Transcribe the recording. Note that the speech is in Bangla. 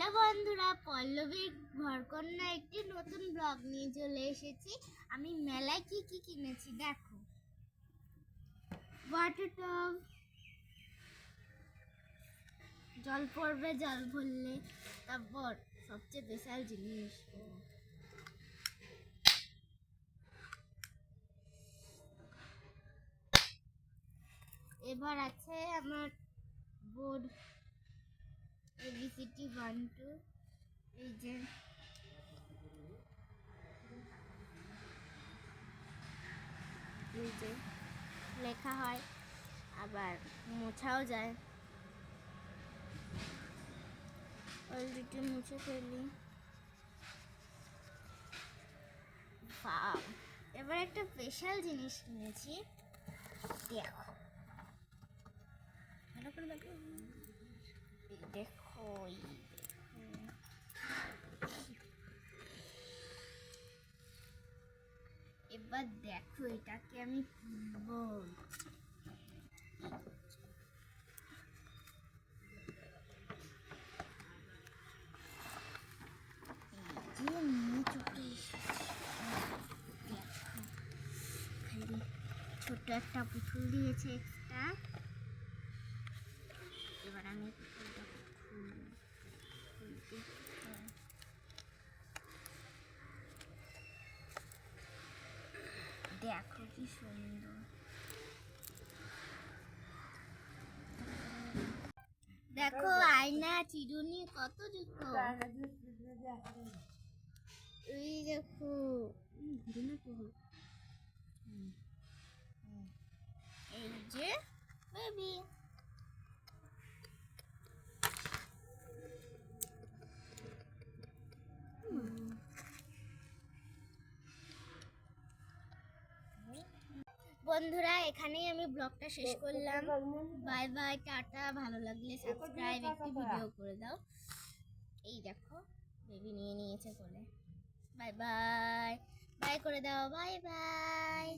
হ্যালো বন্ধুরা, পল্লবীর ঘরকন্যা একটি নতুন ব্লগ নিয়ে চলে এসেছি। আমি মেলায় কি কি কিনেছি দেখো। ওয়াটার টব, জল পড়বে জল ভরলে। তারপর সবচেয়ে স্পেশাল জিনিস এবার আছে আমার বোর্ড ABCD 1 2। এই যে লেখা হয়, আবার মোছাও যায়। অলরেডি মুছে ফেলি। এবার একটা স্পেশাল জিনিস কিনেছি, দেখো। ভালো করে দেখো, দেখো এবার দেখো এটাকে আমি খুলবো। ছোট্ট একটা পুতুল দিয়েছে এক্সট্রা। এবার আমি দেখো কি সুন্দর, দেখো আয়না চিরুনি কত জুতো। এই দেখো, এই যে বেবি। বন্ধুরা, এখানেই আমি ব্লগটা শেষ করলাম। Bye bye, tata. ভালো লাগলে সাবস্ক্রাইব, একটি ভিডিও করে দাও। এই দেখো বেবি নিয়ে নিয়েছে কোলে। বাই বাই, বাই করে দাও, বাই বাই।